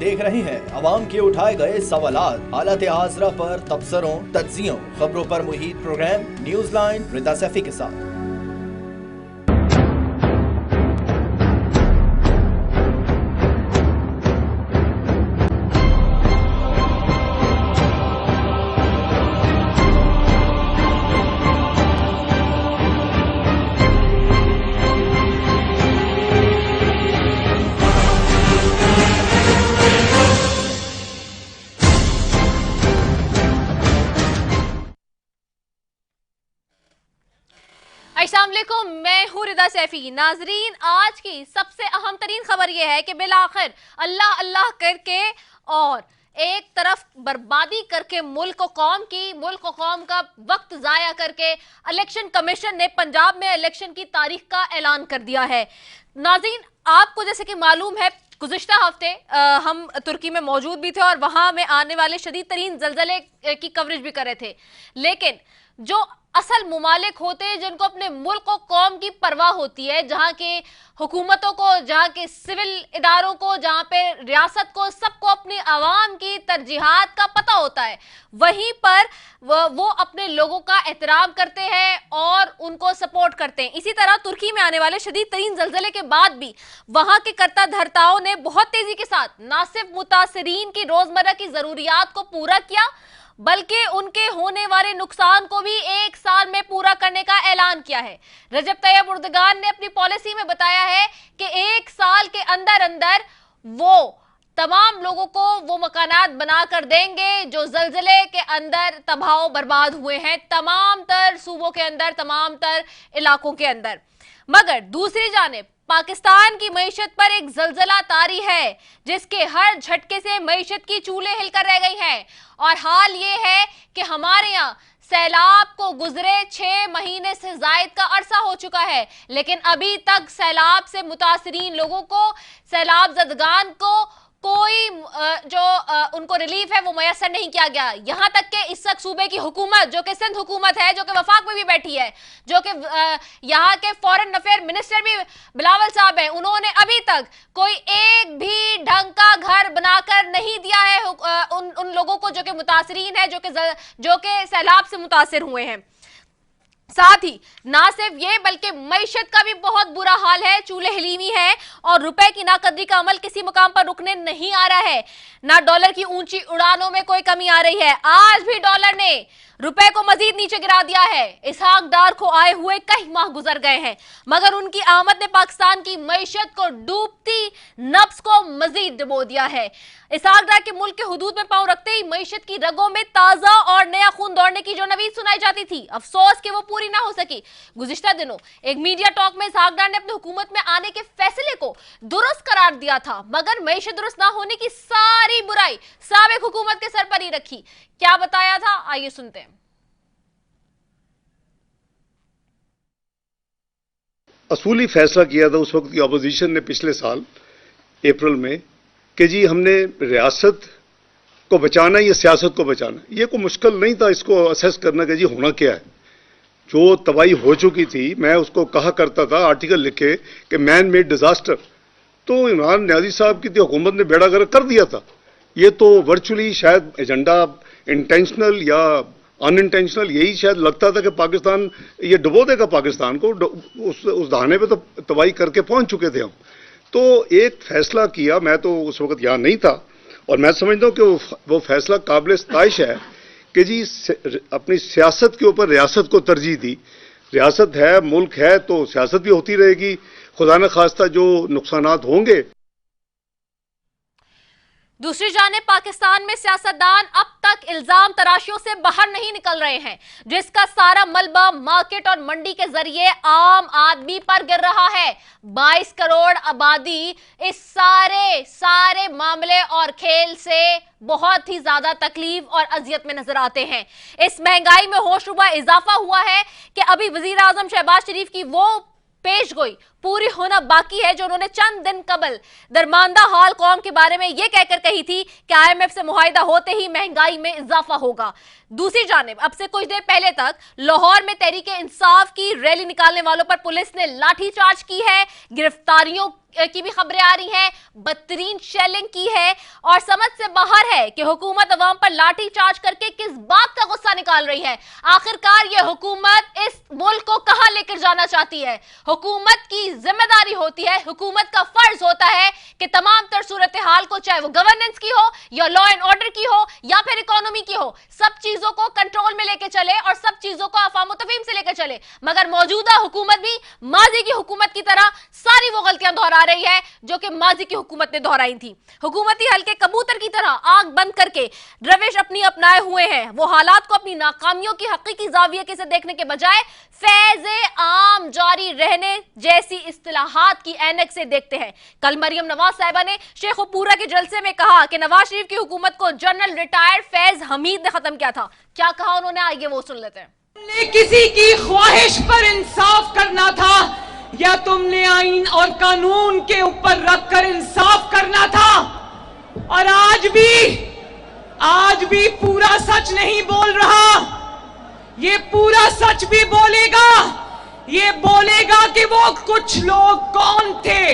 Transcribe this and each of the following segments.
देख रहे हैं अवाम के उठाए गए सवालात, हालत हाजरा पर तबसरों, तज्जियों, खबरों पर मुहित प्रोग्राम न्यूज लाइन रिदा सैफी के साथ। अस्सलाम वालेकुम, मैं हूँ रिदा सैफी। नाजरीन, आज की सबसे अहम तरीन खबर यह है कि बिलाखिर अल्लाह अल्लाह करके और एक तरफ बर्बादी करके मुल्क और कौम का वक्त जाया करके इलेक्शन कमीशन ने पंजाब में इलेक्शन की तारीख का ऐलान कर दिया है। नाजरीन, आपको जैसे कि मालूम है, गुज़िश्ता हफ्ते हम तुर्की में मौजूद भी थे और वहां में आने वाले शदीद तरीन जलजले की कवरेज भी कर रहे थे। लेकिन जो असल मुमालिक होते हैं, जिनको अपने मुल्क और कौम की परवाह होती है, जहां के हुकूमतों को, जहां के सिविल इदारों को, जहां पे रियासत को, सबको अपनी आवाम की तरजीहात का पता होता है, वहीं पर वो अपने लोगों का एहतराम करते हैं और उनको सपोर्ट करते हैं। इसी तरह तुर्की में आने वाले शदीद तरीन जलजले के बाद भी वहां के कर्ता धर्ताओं ने बहुत तेजी के साथ न सिर्फ मुतासरीन की रोजमर्रा की जरूरियात को पूरा किया, बल्कि उनके होने वाले नुकसान को भी 1 साल में पूरा करने का ऐलान किया है। रजब तैयब उर्दगान ने अपनी पॉलिसी में बताया है कि 1 साल के अंदर अंदर वो तमाम लोगों को वो मकानात बनाकर देंगे जो जलजले के अंदर तबाह बर्बाद हुए हैं, तमाम तर सूबों के अंदर, तमाम तर इलाकों के अंदर। मगर दूसरी जानिब पाकिस्तान की मईशत पर एक जलजला तारी है, जिसके हर झटके से मईशत की चूल्हे हिलकर रह गई हैं। और हाल ये है कि हमारे यहाँ सैलाब को गुजरे 6 महीने से जायद का अरसा हो चुका है, लेकिन अभी तक सैलाब से मुतासरीन लोगों को, सैलाब ज़दगान को कोई उनको रिलीफ है वो मैसर नहीं किया गया। यहां तक कि इस वक्त सूबे की हुकूमत, जो कि सिंध हुकूमत है, जो कि वफाक में भी बैठी है, जो कि यहाँ के फॉरेन अफेयर मिनिस्टर भी बिलावल साहब हैं, उन्होंने अभी तक कोई एक भी ढंग का घर बनाकर नहीं दिया है उन लोगों को जो कि मुतासरीन है, जो कि सैलाब से मुतासिर हुए हैं। साथ ही ना सिर्फ ये बल्कि मईशत का भी बहुत बुरा हाल है, चूल्हे हिली हुई है और रुपए की नाकदरी का अमल किसी मुकाम पर रुकने नहीं आ रहा है। ना डॉलर की ऊंची उड़ानों में कोई कमी आ रही है। आज भी डॉलर ने रुपए को मजीद नीचे गिरा दिया है। इसहाक डार को आए हुए कई माह गुजर गए हैं, मगर उनकी आमद ने पाकिस्तान की मईशत को डूबती नब्ज को मजीद डुबो दिया है। इसहाक डार के मुल्क के हुदूद में पांव रखते ही मईशत की रगों में ताजा और नया खून दौड़ने की जो नवीद सुनाई जाती थी, अफसोस कि वो पूरी ना हो सकी। गुज़िश्ता दिनों एक मीडिया टॉक में इसहाक डार ने अपनी हुकूमत में आने के फैसले को दुरुस्त करार दिया था, मगर मईशत दुरुस्त ना होने की सारी बुराई साबिक हुकूमत के सर पर ही रखी। क्या बताया था, आइए सुनते हैं। असूली फैसला किया था उस वक्त की अपोजिशन ने पिछले साल अप्रैल में कि जी हमने रियासत को बचाना या सियासत को बचाना। ये कोई मुश्किल नहीं था इसको असेस करना कि जी होना क्या है। जो तबाही हो चुकी थी, मैं उसको कहा करता था आर्टिकल लिखे कि मैन मेड डिजास्टर, तो इमरान न्याजी साहब की हुकूमत ने बेड़ा गर्क कर दिया था। ये तो वर्चुअली शायद एजेंडा इंटेंशनल या अनइंटेंशनल यही शायद लगता था कि पाकिस्तान ये डुबो देगा, पाकिस्तान को उस दहाने पे तो तबाही करके पहुंच चुके थे हम। तो एक फैसला किया, मैं तो उस वक्त यहाँ नहीं था और मैं समझता हूँ कि वो फैसला काबिल सताइश है कि जी अपनी सियासत के ऊपर रियासत को तरजीह दी। रियासत है, मुल्क है, तो सियासत भी होती रहेगी। खुदा न खास्ता जो नुकसानात होंगे। दूसरी जानिब पाकिस्तान में सियासतदान अब तक इल्जाम तराशियों से बाहर नहीं निकल रहे हैं, जिसका सारा मलबा मार्केट और मंडी के जरिए आम आदमी पर गिर रहा है। 22 करोड़ आबादी इस सारे मामले और खेल से बहुत ही ज्यादा तकलीफ और अजियत में नजर आते हैं। इस महंगाई में होशरुबा इजाफा हुआ है कि अभी वजीर आजम शहबाज शरीफ की वो पेशगोई पूरी होना बाकी है, जो उन्होंने चंद दिन कबल दरमांदा हाल कौम के बारे में यह कहकर कही थी कि IMF से मुआहिदा होते ही महंगाई में इजाफा होगा। दूसरी जानिब अब से कुछ देर पहले तक लाहौर में तहरीक इंसाफ की रैली निकालने वालों पर पुलिस ने लाठीचार्ज की है, गिरफ्तारियों की भी खबरें आ रही हैं, बदतरीन शेलिंग की है और समझ से बाहर है कि हुकूमत अवाम पर लाठी चार्ज करके किस बात का गुस्सा निकाल रही है। आखिरकार यह हुकूमत इस मुल्क को कहां लेकर जाना चाहती है? हुकूमत की जिम्मेदारी होती है, हुकूमत का फर्ज होता है कि तमाम तर सूरत हाल को, चाहे वो गवर्नेंस की हो या लॉ एंड ऑर्डर की हो या फिर इकोनॉमी की हो, सब चीजों को कंट्रोल में लेकर चले और सब चीजों को अफाम तफहीम से लेकर चले। मगर मौजूदा हुकूमत भी माजी की हुकूमत की तरह सारी वो गलतियां दोहरा रही है जो कि माजी की हुकूमत ने दोहराई थी। हुकूमती हल्के कबूतर की तरह आंख बंद करके रविश अपनी अपनाए हुए हैं। वो हालात को अपनी नाकामियों की हकीकी जाविये से देखने के बजाय फैज़े आम जारी रहने जैसी इस्तिलाहात की ऐनक से देखते हैं। कल मरियम नवाज साहिबा ने शेखुपुरा के जलसे में कहा कि नवाज शरीफ की हुकूमत को जनरल रिटायर्ड फैज हमीद ने खत्म किया था। क्या कहा उन्होंने, आइए वो सुन लेते हैं। तुमने किसी की ख्वाहिश पर इंसाफ करना था या तुमने आइन और कानून के ऊपर रखकर इंसाफ करना था? और आज भी पूरा सच नहीं बोल रहा। ये पूरा सच भी बोलेगा। ये बोलेगा कि वो कुछ लोग कौन थे।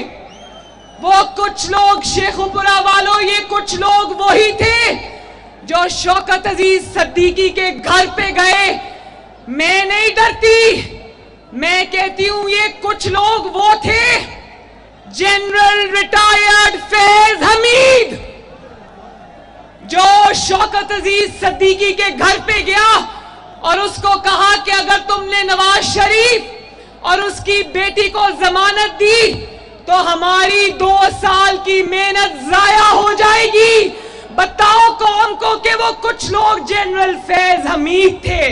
वो कुछ लोग शेखुपुरा वालों, ये कुछ लोग वही थे जो शौकत अजीज सिद्दीकी के घर पे गए। मैं नहीं डरती, मैं कहती हूं ये कुछ लोग वो थे, जनरल रिटायर्ड फैज हमीद, जो शौकत अजीज सिद्दीकी के घर पे गया और उसको कहा कि अगर तुमने नवाज शरीफ और उसकी बेटी को जमानत दी तो हमारी 2 साल की मेहनत जाया हो जाएगी। बताओ कौन को कि वो कुछ लोग जनरल फैज हमीद थे।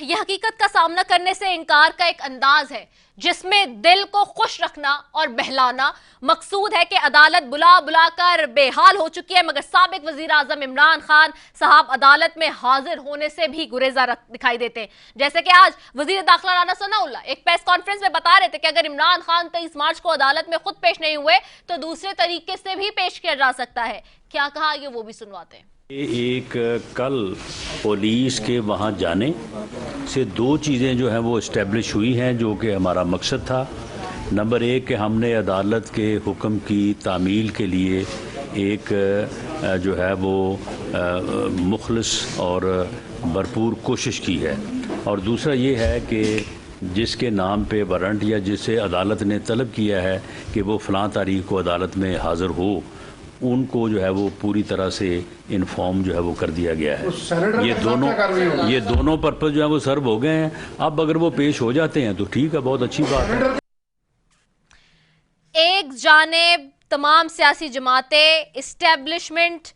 यह हकीकत का सामना करने से इनकार का एक अंदाज है जिसमें दिल को खुश रखना और बहलाना मकसूद है कि अदालत बुला बुलाकर बेहाल हो चुकी है, मगर साबिक वजीर आजम इमरान खान साहब अदालत में हाजिर होने से भी गुरेजा दिखाई देते हैं। जैसे कि आज वजीर दाखिला राना सनाउल्लाह एक प्रेस कॉन्फ्रेंस में बता रहे थे कि अगर इमरान खान 23 मार्च को अदालत में खुद पेश नहीं हुए तो दूसरे तरीके से भी पेश किया जा सकता है। क्या कहा, ये वो भी सुनवाते हैं। एक कल पुलिस के वहाँ जाने से 2 चीज़ें जो हैं वो इस्टेब्लिश हुई हैं जो कि हमारा मकसद था। नंबर 1 कि हमने अदालत के हुक्म की तामील के लिए एक जो है वो मुखलिस और भरपूर कोशिश की है, और दूसरा ये है कि जिसके नाम पे वारंट या जिसे अदालत ने तलब किया है कि वो फ़लाँ तारीख को अदालत में हाज़िर हो, उनको जो है वो पूरी तरह से इन्फॉर्म जो है वो कर दिया गया है। ये दोनों पर्पस जो है वो सर्व हो गए हैं। अब अगर वो पेश हो जाते हैं तो ठीक है, बहुत अच्छी बात है। एक जानिब तमाम सियासी जमातें इस्टेब्लिशमेंट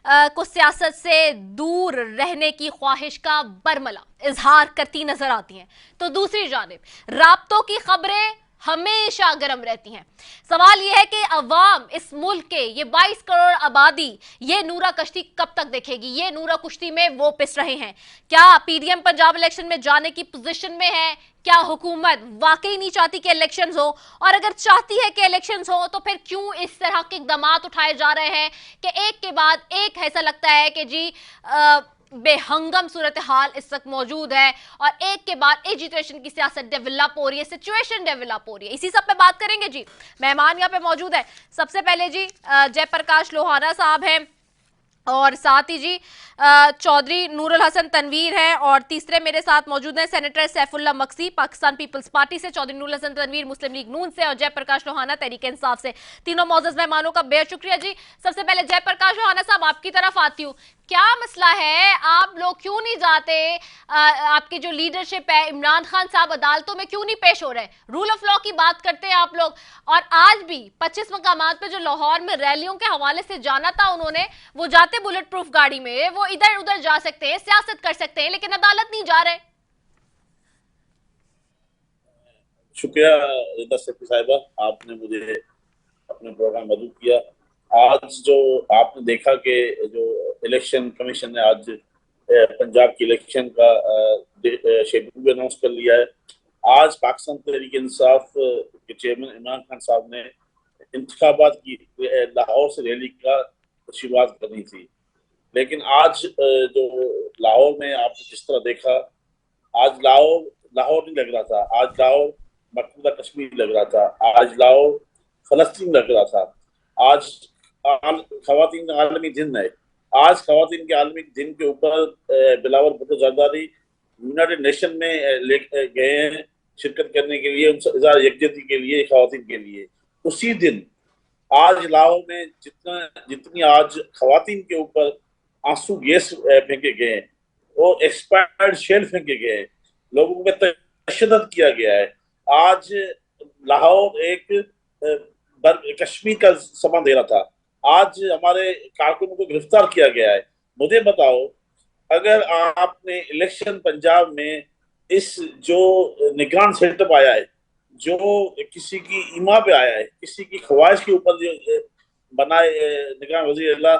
को सियासत से दूर रहने की ख्वाहिश का बरमला इजहार करती नजर आती हैं, तो दूसरी जानिब राब्तों की खबरें हमेशा गर्म रहती हैं। सवाल यह है कि अवाम इस मुल्क के ये 22 करोड़ आबादी ये नूरा कश्ती कब तक देखेगी? ये नूरा कुश्ती में वो पिस रहे हैं। क्या PDM पंजाब इलेक्शन में जाने की पोजीशन में है? क्या हुकूमत वाकई नहीं चाहती कि इलेक्शंस हो? और अगर चाहती है कि इलेक्शंस हो तो फिर क्यों इस तरह के इक़दाम उठाए जा रहे हैं कि एक के बाद एक ऐसा लगता है कि जी बेहंगम सूरत हाल इस वक्त मौजूद है और एक के बाद एजिटेशन की सियासत डेवलप हो रही है, सिचुएशन डेवलप हो रही है। इसी सब पे बात करेंगे जी। मेहमान यहाँ पे मौजूद है। सबसे पहले जी जयप्रकाश लोहाना साहब हैं और साथ ही जी चौधरी नूरुल हसन तनवीर हैं, और तीसरे मेरे साथ मौजूद हैं सेनेटर सैफुल्ला मक्सी पाकिस्तान पीपल्स पार्टी से, चौधरी नूरुल हसन तनवीर मुस्लिम लीग नून से और जयप्रकाश लोहाना तहरीक इंसाफ से। तीनों मौजूद मेहमानों का बेहद शुक्रिया जी। सबसे पहले जयप्रकाश लोहाना साहब आपकी तरफ आती हूँ, क्या मसला है? आप लोग क्यों नहीं जाते? आपकी जो लीडरशिप है, इमरान खान साहब अदालतों में क्यों नहीं पेश हो रहे? रूल ऑफ लॉ की बात करते हैं आप लोग, और आज भी 25 मकामात पे जो लाहौर में रैलियों के हवाले से जाना था उन्होंने, वो जाते बुलेट प्रूफ गाड़ी में, वो इधर उधर जा सकते हैं, सियासत कर सकते हैं, लेकिन अदालत नहीं जा रहे। शुक्रिया रिदा सैफी साहिबा, आपने मुझे अपने प्रोग्राम मदद किया। आज जो आपने देखा कि जो इलेक्शन कमीशन ने आज पंजाब की इलेक्शन का शेड्यूल भी अनाउंस कर लिया है। आज पाकिस्तान तहरीक इंसाफ के चेयरमैन इमरान खान साहब ने इंतखाबात की लाहौर से रैली का शुरुआत करनी थी, लेकिन आज जो लाहौर में आपने जिस तरह देखा, आज लाहौर नहीं लग रहा था, आज लाहौर मकबूजा कश्मीर लग रहा था, आज लाहौर फलस्तीन लग रहा था। आज खवातीन का आलमी दिन है। आज खवातीन के आलमी दिन के ऊपर बिलावल भुट्टो जरदारी यूनाइटेड नेशन में गए हैं शिरकत करने के लिए, उनसे इज़हार यकजहती के लिए, खवातीन के लिए। उसी दिन आज लाहौर में जितनी आज खवातीन के ऊपर आंसू गैस फेंके गए और एक्सपायर्ड शेल फेंके गए, लोगों पे तशद्दुद किया गया है। आज लाहौर एक कश्मीर का समा दे रहा था, आज हमारे कारकुनों को गिरफ्तार किया गया है। मुझे बताओ, अगर आपने इलेक्शन पंजाब में इस जो निगरान सेटअप आया है, जो किसी की ईमा पे आया है, किसी की ख्वाहिश के ऊपर जो बनाए निगरान वजीर अल्लाह,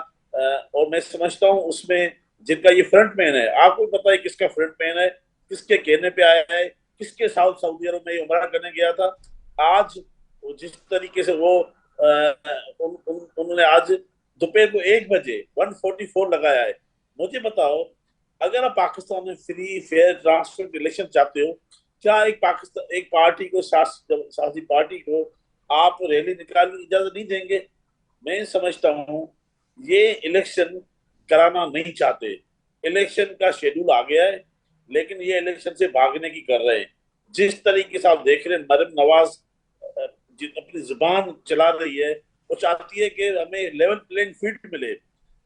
और मैं समझता हूँ उसमें जिनका ये फ्रंट मैन है, आपको पता है किसका फ्रंट मैन है, किसके कहने पे आया है, किसके साथ सऊदी अरब में उमरा करने गया था। आज जिस तरीके से वो उन्होंने आज दोपहर को 1 बजे 144 लगाया है। मुझे बताओ, अगर आप पाकिस्तान में फ्री फेयर ट्रांसपेरेंट इलेक्शन चाहते हो, क्या एक पार्टी को सियासी पार्टी को आप रैली निकालने की इजाजत नहीं देंगे? मैं समझता हूँ ये इलेक्शन कराना नहीं चाहते। इलेक्शन का शेड्यूल आ गया है, लेकिन ये इलेक्शन से भागने की कर रहे हैं। जिस तरीके से आप देख रहे हैं, मरियम नवाज अपनी जुबान चला रही है, वो चाहती है कि हमें लेवल प्लेइंग फील्ड मिले।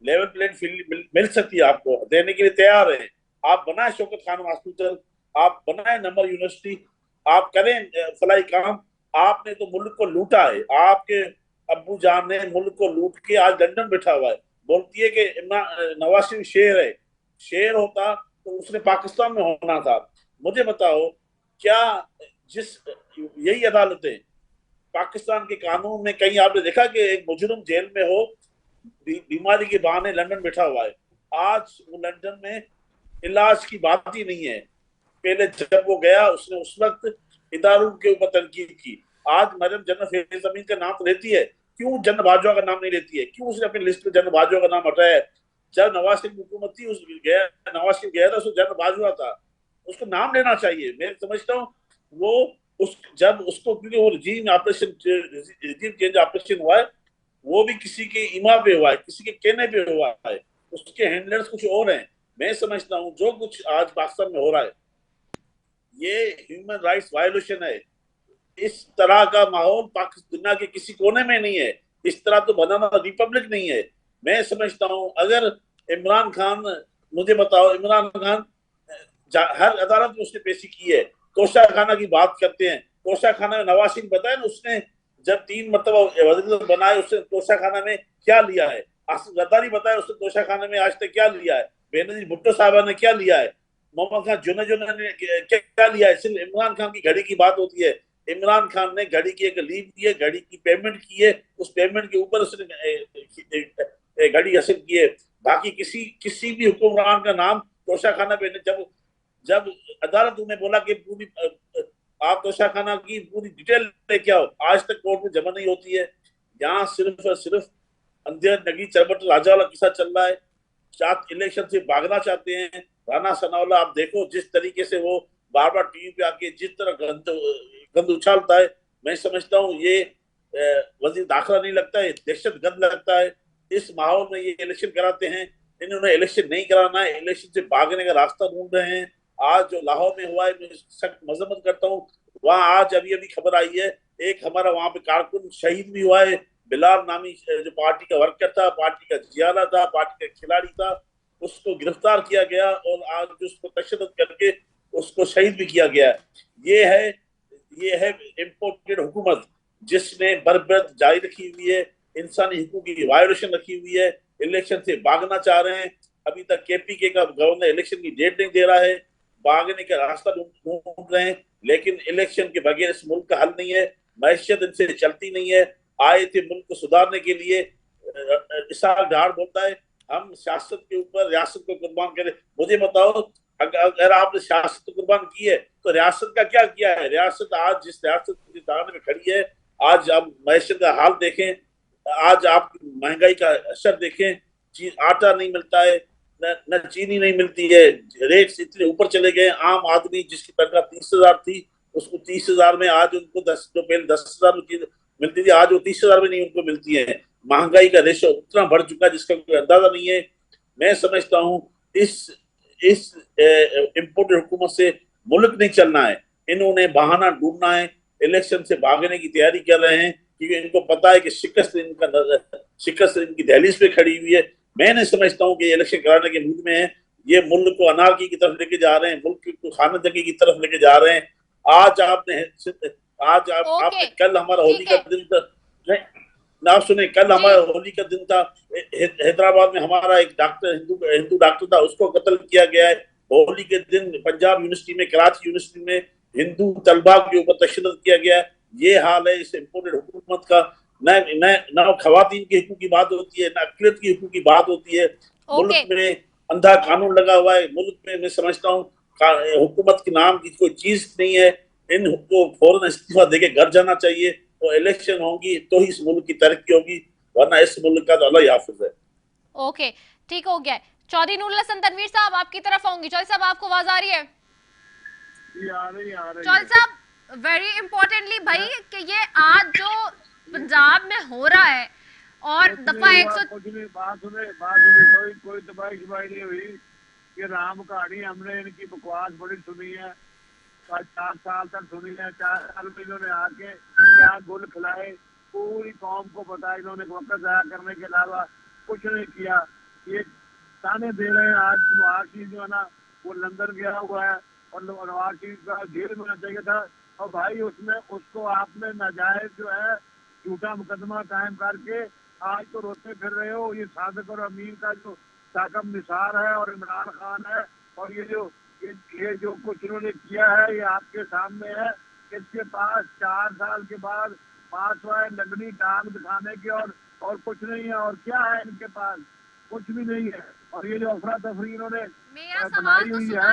लेवल प्लेइंग फील्ड मिल सकती है, आपको देने के लिए तैयार है। आप बनाए शौकत खान हॉस्पिटल, आप बनाए नंबर यूनिवर्सिटी, आप करें फलाई काम। आपने तो मुल्क को लूटा है। आपके अब्बू जान ने मुल्क को लूट के आज लंदन बैठा हुआ है। बोलती है कि नवाज शरीफ शेर है। शेर होता तो उसने पाकिस्तान में होना था। मुझे बताओ, क्या यही अदालतें पाकिस्तान के कानून में कहीं आपने देखा कि एक मुजरिम जेल में हो, बीमारी के बहाने लंदन बैठा हुआ है? आज वो लंदन में इलाज की बात ही नहीं है। पहले जब वो गया, उसने उस वक्त इदारों के ऊपर तनकीद की। आज मरियम जन्नत जमीन का नाम तो लेती है, क्यों जन्नत बाजवा का नाम नहीं लेती है? क्यों उसने अपनी लिस्ट में जन्नत बाजवा का नाम हटाया है? जब नवाज शरीफ हुकूमत थी, नवाज शरीफ गया था, उसको जन्नत बाजवा था, उसको नाम लेना चाहिए। मैं समझता हूँ वो जब उसको, क्योंकि वो रिजीम चेंज ऑपरेशन हुआ है, वो भी किसी के इमा पे हुआ है, किसी के कहने पे हुआ है, उसके हैंडलर्स कुछ और हैं। मैं समझता हूँ जो कुछ आज पाकिस्तान में हो रहा है, ये ह्यूमन राइट्स वायलेशन है। इस तरह का माहौल पाकिस्तान दुनिया के किसी कोने में नहीं है। इस तरह तो बनाना रिपब्लिक नहीं है। मैं समझता हूँ अगर इमरान खान, मुझे बताओ, इमरान खान हर अदालत में उसने पेशी की है। तोशा खाना की बात करते हैं, तोशा खाना में नवाज शरीफ बताया ना, उसने जब 3 मरतबा वज़ीर बनाए, उसने तोशा खाना में क्या लिया है? आसिफ जरदारी बताया उसने तोशा खाना में आज तक क्या लिया है? बेनजीर भुट्टो साहबा ने क्या लिया है? मोहम्मद खान जुन्ना ने क्या लिया है? सिर्फ इमरान खान की घड़ी की बात होती है। इमरान खान ने घड़ी की एक लीव दी है, घड़ी की पेमेंट की है, उस पेमेंट के ऊपर उसने घड़ी हासिल की है। बाकी किसी भी हुक्मरान का नाम तोशा खाना पे, जब अदालत ने बोला कि पूरी आप तोशा खाना की पूरी डिटेल लेके आओ, आज तक कोर्ट में जमा नहीं होती है। यहाँ सिर्फ और सिर्फ अंधेर नगी चरबट राजा वाला किस्सा चल रहा है। इलेक्शन से भागना चाहते हैं। राना सनाउल्लाह, आप देखो जिस तरीके से वो बार बार टीवी पे आके जिस तरह गंद उछालता है, मैं समझता हूँ ये वजीर दाखिला नहीं लगता है, दहशत गर्द लगता है। इस माहौल में ये इलेक्शन कराते हैं। इन्होंने इलेक्शन नहीं कराना है, इलेक्शन से भागने का रास्ता ढूंढ रहे हैं। आज जो लाहौर में हुआ है, मैं सख्त मजम्मत करता हूँ। वहाँ आज अभी खबर आई है, एक हमारा वहाँ पे कारकुन शहीद भी हुआ है। बिलाल नामी जो पार्टी का वर्कर था, पार्टी का जियाला था, पार्टी का खिलाड़ी था, उसको गिरफ्तार किया गया और आज उसको तशद्दुद करके उसको शहीद भी किया गया। ये है इम्पोर्टेड हुकूमत, जिसने बरबत जारी रखी हुई है, इंसानी हुकूक की वायलेशन रखी हुई है, इलेक्शन से भागना चाह रहे हैं। अभी तक केपीके का गवर्नर इलेक्शन की डेट नहीं दे रहा है, भागने का रास्ता ढूंढ रहे हैं। लेकिन इलेक्शन के बगैर इस मुल्क का हल नहीं है। मैशियत इनसे चलती नहीं है। आए थे मुल्क को सुधारने के लिए। इसाक डार बोलता है हम सियासत के ऊपर रियासत को कुर्बान करें। मुझे बताओ, अगर आपने सियासत कुर्बान की है तो रियासत का क्या किया है? रियासत आज जिस रियासत के दायरे में खड़ी है, आज आप मैशत का हाल देखें, आज आप महंगाई का असर देखें, आटा नहीं मिलता है, न चीनी नहीं मिलती है, रेट्स इतने ऊपर चले गए। आम आदमी जिसकी तनख्वाह 30,000 थी, उसको 30,000 में आज उनको 10, जो पहले 10,000 मिलती थी, आज वो 30,000 में नहीं उनको मिलती है। महंगाई का रेशो उतना बढ़ चुका है जिसका कोई अंदाजा नहीं है। मैं समझता हूँ इस इम्पोर्टेड हुकूमत से मुल्क नहीं चलना है, इन्होंने बहाना ढूंढना है, इलेक्शन से भागने की तैयारी कर रहे हैं, क्योंकि इनको पता है कि शिकस्त इनकी दहलीज पे खड़ी हुई है। मैं नहीं समझता हूँ कि इलेक्शन कराने के मूड में है, ये मुल्क को अनारकी की तरफ लेके जा रहे हैं, मुल्क को खानादगी की तरफ लेके जा रहे हैं। आपने कल हमारा होली का दिन था, आप सुने, कल हमारा होली का दिन था, हैदराबाद में हमारा एक डॉक्टर, हिंदू डॉक्टर था, उसको कत्ल किया गया है। होली के दिन पंजाब यूनिवर्सिटी में, कराची यूनिवर्सिटी में हिंदू तलबा के ऊपर तशद्दुद किया गया है। ये हाल है इस इम्पोर्टेड हुकूमत का। न खवातीन के हुकूक की बात होती है, न अक़लियत की हुकूक की बात होती है। मुल्क में अंधा कानून लगा हुआ है। मुल्क में मैं समझता हूँ हुकूमत के नाम की कोई चीज नहीं है। इनको फौरन इस्तीफा देके घर जाना चाहिए और इलेक्शन होंगी तो ही इस मुल्क की तरक्की होगी, वरना इस मुल्क का तो अल्लाह हाफिज है। ओके, ठीक हो गया। चौधरी नूरुल हसन तनवीर साहब आपकी तरफ आऊंगी। चौधरी साहब आपको आवाज आ रही है? चौधरी साहब, वेरी इंपॉर्टेंटली भाई कि ये आज जो पंजाब में हो रहा है और दफा 100 बात सुने कोई तबाही नहीं हुई। ये राम कहानी हमने इनकी बकवास बड़ी सुनी है, 4 साल तक सुनी है। 4 साल में इन्होंने आके क्या गुल खिलाए, पूरी कौम को पता। इन्होंने वक्त जाया करने के अलावा कुछ नहीं किया। ये ताने दे रहे हैं। आज नवाज शरीफ जो है ना, वो लंदन गया हुआ है और नवाज शरीफ का जेल में चाहिए था, और भाई उसमें उसको आपने नाजायज जो है झूठा मुकदमा कायम करके आज तो रोते फिर रहे हो। ये सादिक और अमीन का जो साकब निसार है और इमरान खान है, और ये जो कुछ इन्होंने किया है ये आपके सामने है। इसके पास 4 साल के बाद पास हुआ है लगनी टांग दिखाने के, और कुछ नहीं है। और क्या है इनके पास? कुछ भी नहीं है। और ये जो अफरा तफरी इन्होंने बनाई हुई है,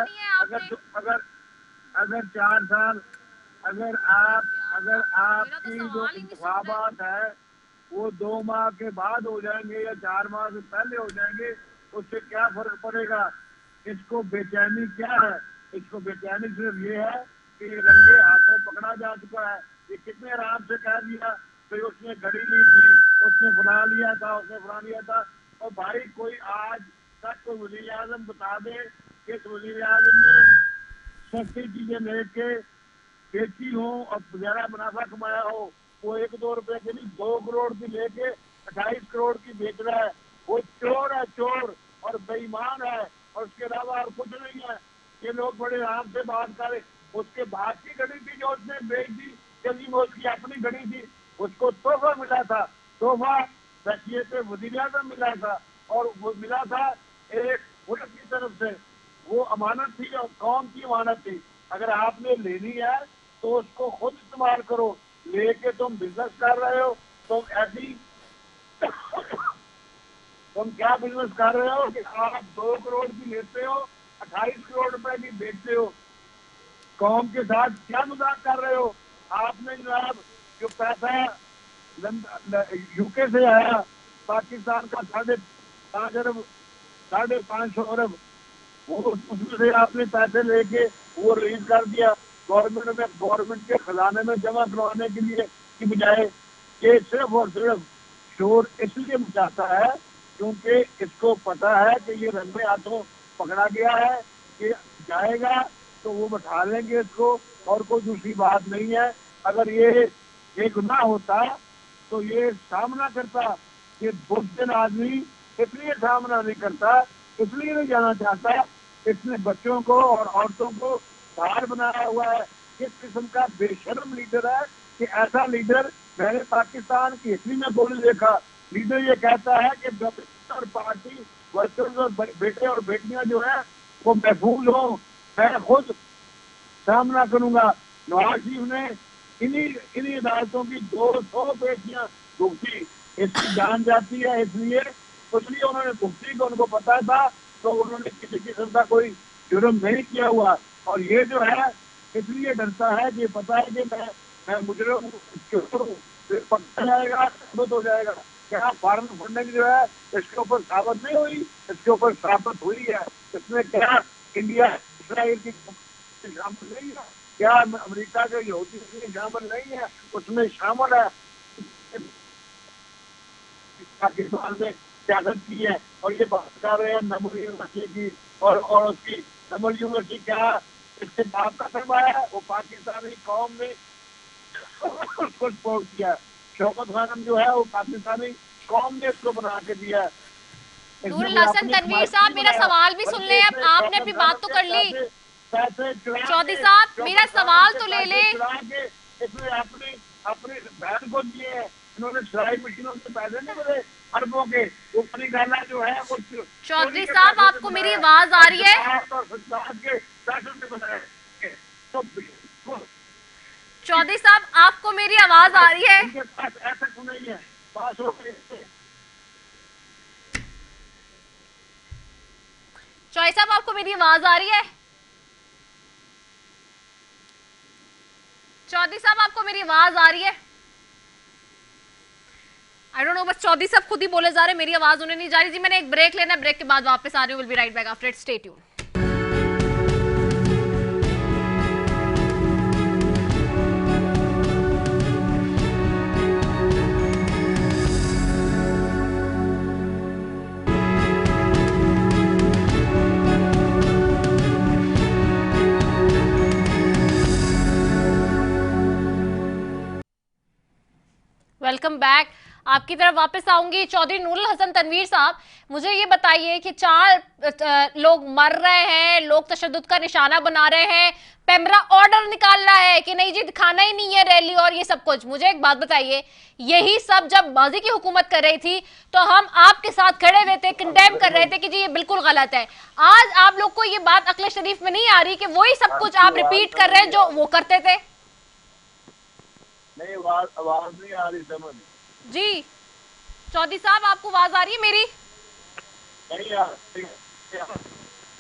अगर 4 साल अगर आपकी जो इंतखाबात है वो 2 माह के बाद हो जाएंगे या 4 माह से पहले हो जाएंगे, उससे क्या फर्क पड़ेगा? इसको बेचैनी क्या है? इसको बेचैनी सिर्फ ये है कि रंगे हाथों पकड़ा जा चुका है। ये कितने आराम से कह दिया कि उसने घड़ी ली थी, उसने फला लिया था। और भाई कोई आज तक कोई वज़ीर आज़म बता दे कि इस वज़ीर आज़म ने सस्ती चीजें लेके बेची हो और ज्यादा मुनाफा कमाया हो। वो 1-2 रुपए के नहीं 2 करोड़ की लेके 28 करोड़ की बेच रहा है। वो चोर है, चोर और बेईमान है, और उसके अलावा और कुछ नहीं है। ये लोग बड़े आराम से बात करें। उसके बाद की घड़ी थी जो उसने बेच दी, जल्दी में उसकी अपनी घड़ी थी, उसको तोहफा मिला था। तोहफा हैसियत वज़ीर आज़म मिला था, और वो मिला था एक मुल्क की तरफ से। वो अमानत थी और कौम की अमानत थी। अगर आपने लेनी है तो उसको खुद इस्तेमाल करो। लेके तुम बिजनेस कर रहे हो, तुम ऐसी तुम क्या बिजनेस कर रहे हो कि आप 2 करोड़ की लेते हो, 28 करोड़ रुपए की बेचते हो। कौम के साथ क्या मजाक कर रहे हो? आपने जनाब जो पैसा यूके से आया पाकिस्तान का 5.5 अरब 550 अरब, वो उसमें से आपने पैसे लेके वो रिलीज कर दिया गवर्नमेंट के खजाने में जमा करवाने के लिए की बजाय। ये सिर्फ और सिर्फ शोर इसलिए मचाता है क्योंकि इसको पता है कि ये रंगे हाथों पकड़ा गया है, कि जाएगा तो वो बैठा लेंगे इसको, और कोई दूसरी बात नहीं है। अगर ये गुनाह होता तो ये सामना करता। ये बुज़दिल आदमी इसलिए सामना नहीं करता, इसलिए नहीं जाना चाहता, इसने बच्चों को और औरतों को बाहर बनाया हुआ है। किस किस्म का बेशर्म लीडर है कि ऐसा लीडर मैंने पाकिस्तान की हिस्ट्री में बोले देखा। लीडर ये कहता है कि और पार्टी वर्कर्स और बेटे और बेटियां जो है वो महफूज हो, मैं खुद सामना करूंगा। नवाज शरीफ ने इन्हीं अदालतों की 200 बेटियां भुगती, इसकी जान जाती है, इसलिए उन्होंने भुगती को उनको पता था, तो उन्होंने किसी किस्म का कोई जुर्म नहीं किया हुआ। और ये जो है इसलिए डरता है कि पता है कि मैं मुजरिम हूँ, फिर पकड़ा जाएगा, साबित हो जाएगा। क्या फॉरेन फंडिंग जो है इसके ऊपर साबित नहीं हुई? इसके ऊपर साबित हुई है। इसमें क्या इंडिया इसराइल की शामिल नहीं है? क्या अमेरिका के यहूदी शामिल नहीं है? उसमें शामिल है। पाकिस्तान में सियासत की है और ये बात कर रहे हैं नमूल यूनिवर्सिटी की और उसकी नमूल यूनिवर्सिटी क्या इसके बाप का सरमाया है? वो पाकिस्तानी कौम ने उसको सपोर्ट किया। शौकत खानम जो है वो पाकिस्तानी कौम ने उसको बना के दिया है। नूरुल हसन तनवीर साहब, मेरा सवाल भी सुन ले। अब आपने अपनी बात तो कर ली। चौधरी साहब मेरा सवाल तो ले ले। इसमें अपनी बहन को दिए हैं इन्होंने। सिलाई मशीनों से पैसे नहीं मिले अरबों के। वो अपनी गाना जो है वो चौधरी साहब आपको मेरी आवाज आ रही है? चौधरी साहब आपको मेरी आवाज आ रही है? ऐसा क्यों नहीं है? पास हो गए। चौधरी साहब आपको मेरी आवाज आ रही है? चौधरी साहब आपको मेरी आवाज आ रही है? आई डोंट नो, बस चौधरी साहब खुद ही बोले जा रहे हैं मेरी आवाज उन्हें नहीं जा रही। जी मैंने एक ब्रेक लेना है, ब्रेक के बाद वापस आ रही हूँ। Will be right back after it, stay tuned. Welcome back. आपकी तरफ वापस आऊंगी। चौधरी नूरुल हसन तनवीर साहब, मुझे ये बताइए कि 4 लोग मर रहे हैं, लोग तशद्दुद का निशाना बना रहे हैं, पेमरा ऑर्डर निकाल रहा है कि नहीं जी दिखाना ही नहीं है रैली और ये सब कुछ। मुझे एक बात बताइए, यही सब जब माजी की हुकूमत कर रही थी तो हम आपके साथ खड़े हुए थे, कंडेम कर रहे थे कि जी ये बिल्कुल गलत है। आज आप लोग को ये बात अक्ल शरीफ में नहीं आ रही कि वही सब कुछ आप रिपीट कर रहे हैं जो वो करते थे? नहीं, आवाज नहीं आ रही समझ। जी चौधरी साहब आपको आवाज आ रही है मेरी? नहीं आ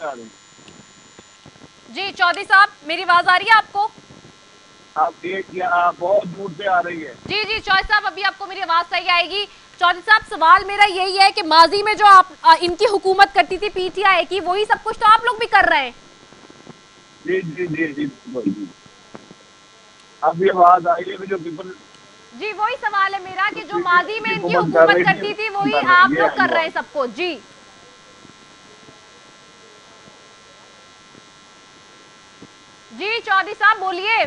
रही। जी चौधरी साहब मेरी आवाज आ रही है आपको? आप बहुत दूर से आ रही है। जी जी चौधरी साहब अभी आपको मेरी आवाज सही आएगी। चौधरी साहब सवाल मेरा यही है कि माजी में जो आप इनकी हुकूमत करती थी पीटीआई की, वही सब कुछ तो आप लोग भी कर रहे हैं। जी जी जी जी अभी आवाज आई है जो पीपल। जी वही सवाल है मेरा कि जो माजी में इनकी हुकूमत करती थी वही आप लोग कर रहे हैं सबको। जी जी चौधरी साहब बोलिए।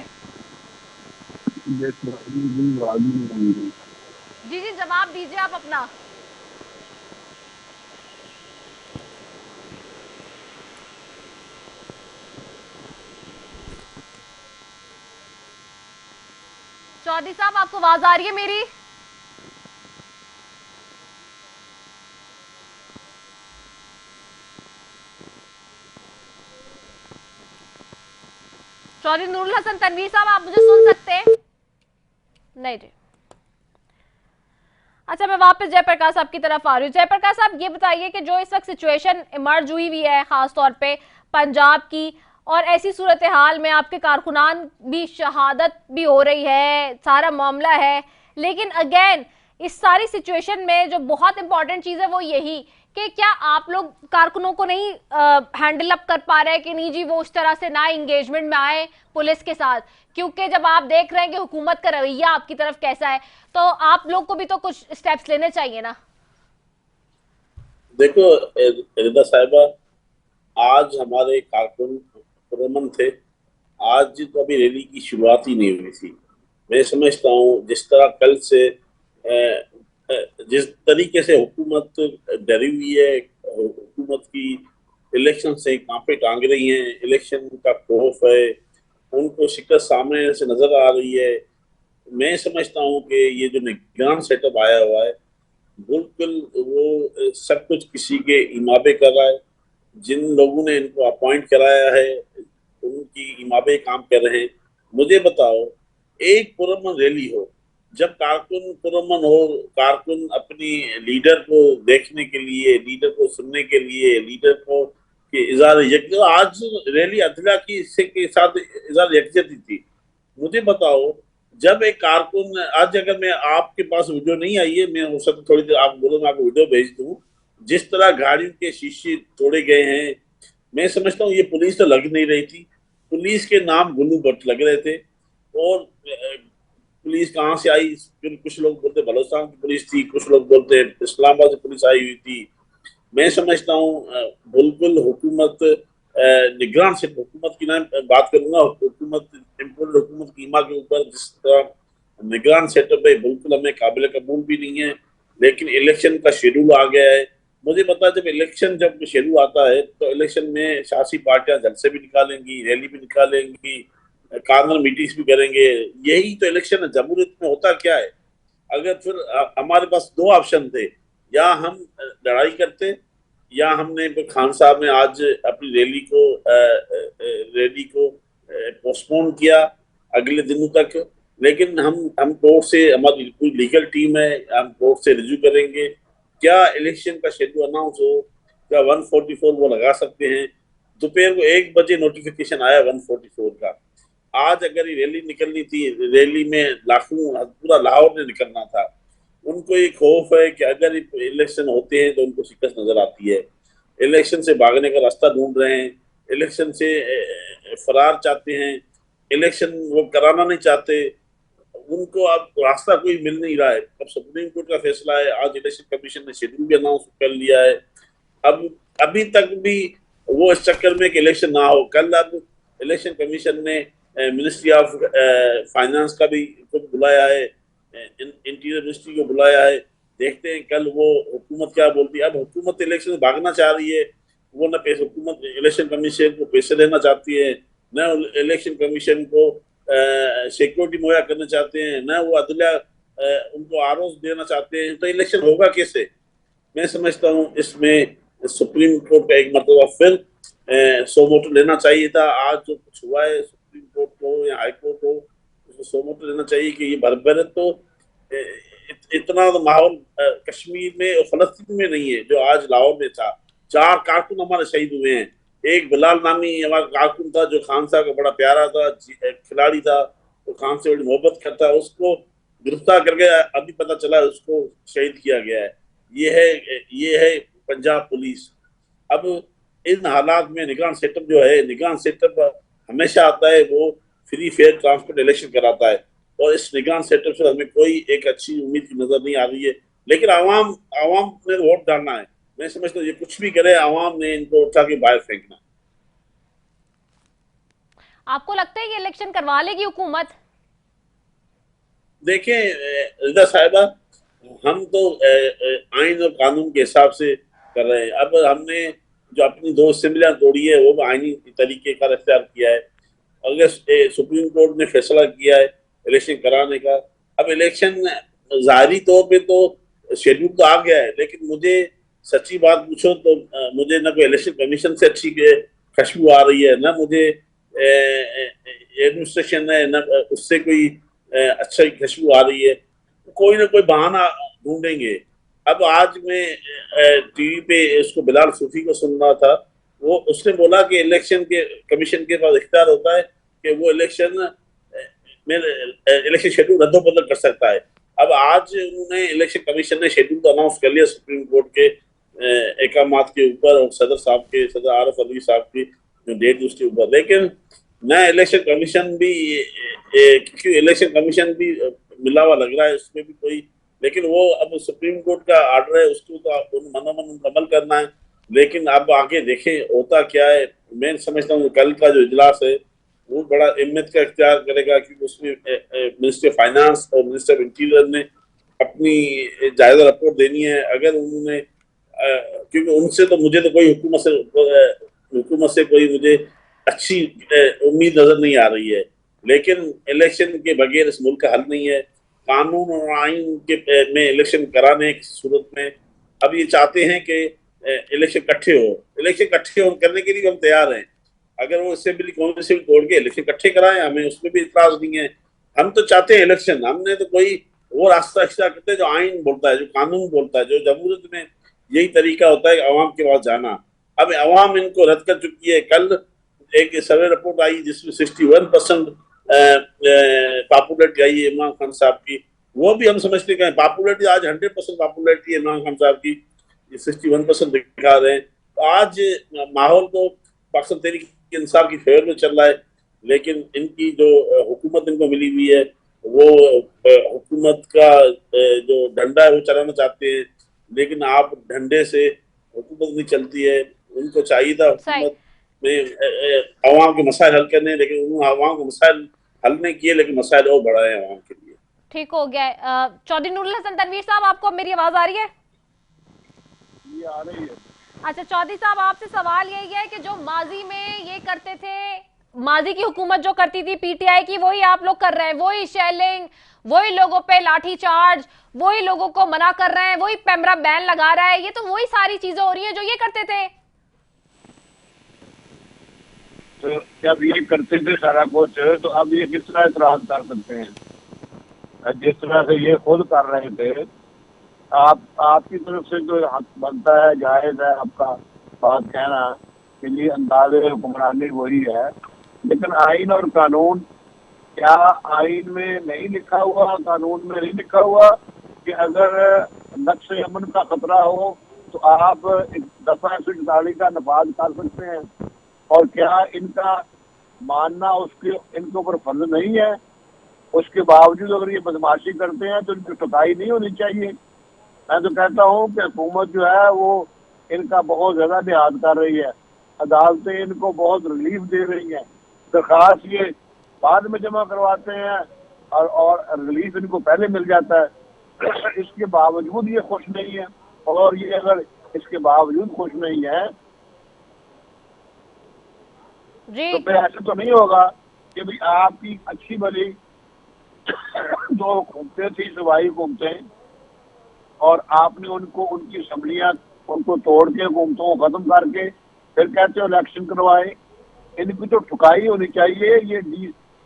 जी जी जवाब दीजिए आप अपना। चौधरी साहब आपको आवाज आ रही है मेरी? चौधरी नूरुल हसन तनवीर साहब आप मुझे सुन सकते हैं? नहीं जी। अच्छा मैं वापस जयप्रकाश साहब की तरफ आ रही हूँ। जयप्रकाश साहब ये बताइए कि जो इस वक्त सिचुएशन इमर्ज हुई है खासतौर पे पंजाब की, और ऐसी सूरत हाल में आपके कारकुनान भी शहादत भी हो रही है, सारा मामला है, लेकिन अगेन इस सारी सिचुएशन में जो बहुत इंपॉर्टेंट चीज़ है वो यही कि क्या आप लोग कारकुनों को नहीं हैंडल अप कर पा रहे हैं कि नहीं जी वो उस तरह से ना इंगेजमेंट में आए पुलिस के साथ? क्योंकि जब आप देख रहे हैं कि हुकूमत का रवैया आपकी तरफ कैसा है तो आप लोग को भी तो कुछ स्टेप्स लेने चाहिए ना। देखो रिदा साहिबा, आज हमारे कारकुन पुरअमन थे। आज तो अभी रैली की शुरुआत ही नहीं हुई थी। मैं समझता हूँ जिस तरह कल से जिस तरीके से हुकूमत डरी हुई है, हुकूमत की इलेक्शन से कांपे टांग रही हैं, इलेक्शन का खौफ है, उनको शिकस्त सामने से नजर आ रही है। मैं समझता हूँ कि ये जो निगरान सेटअप आया हुआ है बिल्कुल वो सब कुछ किसी के इमाबे कर रहा है। जिन लोगों ने इनको अपॉइंट कराया है उनकी इमाबे काम कर रहे हैं। मुझे बताओ, एक पुरअमन रैली हो, जब कारकुन पुरअमन हो, कारकुन अपनी लीडर को देखने के लिए, लीडर को सुनने के लिए, लीडर को कि इज़हार यकजहती, आज रैली अदला की हिस्से के साथ इज़हार यकजहती थी। मुझे बताओ, जब एक कारकुन, आज अगर मैं आपके पास वीडियो नहीं आई है, मैं हो सकता थोड़ी देर आप बोलो मैं आपको वीडियो भेज दूं, जिस तरह गाड़ियों के शीशे तोड़े गए हैं, मैं समझता हूँ ये पुलिस तो लग नहीं रही थी, पुलिस के नाम गुल्लू भट्ट लग रहे थे। और पुलिस कहाँ से आई, फिर कुछ लोग बोलते बलोचिस्तान की पुलिस थी, कुछ लोग बोलते इस्लामाबाद से पुलिस आई हुई थी। मैं समझता हूँ बिल्कुल हुकूमत, निगरान से हुकूमत की ना बात करूंगा, हुकूमत इम्पोर्टेड हुकूमत कीमा के ऊपर जिस तरह निगरान सेटअप है, बिल्कुल हमें काबिल कबूल भी नहीं है। लेकिन इलेक्शन का शेड्यूल आ गया है। मुझे पता है जब शेड्यूल आता है तो इलेक्शन में सियासी पार्टियां जलसे भी निकालेंगी, रैली भी निकालेंगी, कार्नर मीटिंग्स भी करेंगे। यही तो इलेक्शन है। जमहूरियत में होता क्या है, अगर फिर हमारे पास दो ऑप्शन थे, या हम लड़ाई करते, या हमने खान साहब ने आज अपनी रैली को पोस्टपोन किया अगले दिनों तक। लेकिन हम कोर्ट से, हमारी कोई लीगल टीम है, हम कोर्ट से रिव्यू करेंगे। क्या इलेक्शन का शेड्यूल अनाउंस हो, क्या 144 वो लगा सकते हैं। दोपहर को 1 बजे नोटिफिकेशन आया 144 का। आज अगर ये रैली निकलनी थी, रैली में लाखों, पूरा लाहौर ने निकलना था। उनको एक खौफ है कि अगर इलेक्शन होते हैं तो उनको शिकस्त नजर आती है। इलेक्शन से भागने का रास्ता ढूंढ रहे हैं, इलेक्शन से फरार चाहते हैं, इलेक्शन वो कराना नहीं चाहते। उनको अब रास्ता कोई मिल नहीं रहा है। अब सुप्रीम कोर्ट का फैसला है, आज इलेक्शन कमीशन ने शेड्यूल भी अनाउंस कर लिया है। अब अभी तक भी वो इस चक्कर में कि इलेक्शन ना हो। कल अब इलेक्शन कमीशन ने मिनिस्ट्री ऑफ फाइनेंस का भी बुलाया है, इंटीरियर मिनिस्ट्री को बुलाया है। देखते हैं कल वो हुकूमत क्या बोलती है। अब हुकूमत इलेक्शन से भागना चाह रही है, वो न पैसे, हुकूमत इलेक्शन कमीशन को पैसे देना चाहती है, न इलेक्शन कमीशन को सिक्योरिटी मुहैया करना चाहते हैं, न वो अदलिया उनको आरोप देना चाहते हैं। तो इलेक्शन होगा कैसे। मैं समझता हूँ इसमें सुप्रीम कोर्ट का एक मरतबा फिर सो मोटो लेना चाहिए था। आज जो कुछ हुआ है, सुप्रीम कोर्ट को या हाई कोर्ट को उसको सो मोटो लेना चाहिए कि ये बर्बर तो इतना तो माहौल कश्मीर में और फलस्तीन में नहीं है जो आज लाहौर में था। 4 कारकुन हमारे शहीद हुए हैं। एक बिलाल नामी हमारा कारकुन था जो खान साहब का बड़ा प्यारा था, खिलाड़ी था, वो खान से बड़ी मोहब्बत करता, उसको गिरफ्तार करके अभी पता चला उसको शहीद किया गया है। ये है पंजाब पुलिस। अब इन हालात में निगरान सेटअप जो है, निगरान सेटअप हमेशा आता है, वो फ्री फेयर ट्रांसपेरेंट इलेक्शन कराता है, और इस निगरान सेटअप से हमें कोई एक अच्छी उम्मीद की नजर नहीं आ रही है। लेकिन आवाम ने वोट डालना है। मैं समझता हूँ ये कुछ भी करे, आवाम ने इनको उठा के बाहर फेंकना। आपको लगता है कि इलेक्शन करवा लेगी हुकूमत? देखें रिदा साहिबा, हम तो आइन और कानून के हिसाब से कर रहे हैं। अब हमने जो अपनी 2 असेंबलियां तोड़ी है वो आईनी तरीके का इख्तियार किया है। अगर सुप्रीम कोर्ट ने फैसला किया है इलेक्शन कराने का, अब इलेक्शन जाहिरी तौर पे तो शेड्यूल तो आ गया है, लेकिन मुझे सच्ची बात पूछो तो मुझे ना कोई इलेक्शन कमीशन से अच्छी खुशबू आ रही है, ना मुझे एडमिनिस्ट्रेशन है ना उससे कोई अच्छा खुशबू आ रही है। कोई ना कोई बहाना ढूंढेंगे। अब आज मैं टीवी पे इसको बिलाल सूफी को सुन रहा था, वो उसने बोला कि इलेक्शन के कमीशन के पास इख्तियार होता है कि वो इलेक्शन शेड्यूल रद्दोबदल कर सकता है। अब आज उन्होंने इलेक्शन कमीशन ने शेड्यूल तो अनाउंस कर लिया सुप्रीम कोर्ट के एकामात के ऊपर और सदर आरफ अली साहब की जो डेट उसके ऊपर। लेकिन नया इलेक्शन कमीशन भी, क्योंकि इलेक्शन कमीशन भी मिला हुआ लग रहा है, उसमें भी कोई, लेकिन वो अब सुप्रीम कोर्ट का आर्डर है, उसको तो मनोमन अमल करना है। लेकिन अब आगे देखें होता क्या है। मैं समझता हूँ कल का जो इजलास है वो बड़ा अहमियत का इख्तियार करेगा, क्योंकि उसमें मिनिस्टर ऑफ फाइनेंस और मिनिस्टर ऑफ इंटीरियर ने अपनी जायजा रिपोर्ट देनी है। अगर उन्होंने क्योंकि उनसे तो मुझे तो कोई हुकूमत से कोई मुझे अच्छी उम्मीद नजर नहीं आ रही है। लेकिन इलेक्शन के बगैर इस मुल्क का हल नहीं है। कानून और आइन के में इलेक्शन कराने की सूरत में अब ये चाहते हैं कि इलेक्शन इकट्ठे हो। इलेक्शन इकट्ठे करने के लिए हम तैयार हैं। अगर वो असेंबली कौंसिल तोड़ के इलेक्शन इकट्ठे कराएं, हमें उसमें भी इतराज नहीं है। हम तो चाहते हैं इलेक्शन। हमने तो कोई वो रास्ता इख्तियार करते हैं जो आइन बोलता है, जो कानून बोलता है, जो जमहूरियत में यही तरीका होता है कि अवाम के पास जाना। अब अवाम इनको रद्द कर चुकी है। कल एक सर्वे रिपोर्ट आई जिसमें 61% पॉपुलरिटी आई है इमरान खान साहब की। वो भी हम समझते हैं पॉपुलरिटी आज 100% पॉपुलरिटी है इमरान खान साहब की, 61% दिखा रहे हैं। तो आज माहौल तो पाकिस्तान तहरीक इंसाफ की फेवर में चल रहा है, लेकिन इनकी जो हुकूमत इनको मिली हुई है वो हुकूमत का जो डंडा है वो चलाना चाहते हैं, लेकिन आप डंडे से हुकूमत नहीं चलती है। उनको चाहिए था हुकूमत में अवाम के मसाइल हल करने, लेकिन उन्होंने अवाम के मसाइल हल नहीं किए, लेकिन मसाइल और बढ़ाए अवाम के लिए। ठीक हो गया। चौधरी नूरुल हसन तनवीर साहब, आपको मेरी आवाज आ रही है? ये आ रही है। अच्छा चौधरी साहब, आपसे सवाल यही है कि जो माजी में ये करते थे, माजी की हुकूमत जो करती थी पीटीआई की, वही आप लोग कर रहे हैं, वही शेलिंग, वही लोगों पे लाठी चार्ज, वही लोगों को मना कर रहे हैं, वही कैमरा बैन लगा रहा है। ये तो वही सारी चीजें हो रही है जो ये करते थे। तो जब ये करते थे सारा कुछ, तो अब ये किस तरह एतराज कर सकते हैं? जिस तरह से ये खुद कर रहे थे, आपकी तरफ से जो हक बनता है, जायज है आपका बात कहना कि ये अंदाज़े हुक्मरानी वही है, लेकिन आइन और कानून, क्या आइन में नहीं लिखा हुआ, कानून में नहीं लिखा हुआ कि अगर नक्शे अमन का खतरा हो तो आप दफा 141 का नफाज कर सकते हैं? और क्या इनका मानना उसके इनके ऊपर फर्ज नहीं है? उसके बावजूद अगर ये बदमाशी करते हैं तो इनकी सफाई नहीं होनी चाहिए। मैं तो कहता हूँ कि हुकूमत जो है वो इनका बहुत ज्यादा लिहाज कर रही है, अदालतें इनको बहुत रिलीफ दे रही हैं, दरखास्त ये बाद में जमा करवाते हैं और रिलीफ इनको पहले मिल जाता है। इसके बावजूद ये खुश नहीं है, और ये अगर इसके बावजूद खुश नहीं है जी, तो फिर ऐसा तो नहीं होगा कि भाई आपकी अच्छी भली जो हुकूमतें थी, सूबाई हुकूमतें, और आपने उनको उनकी असम्बलियां उनको तोड़ के हुकूमतों को खत्म करके फिर कहते हो इलेक्शन करवाए। इनकी तो ठुकाई होनी चाहिए। ये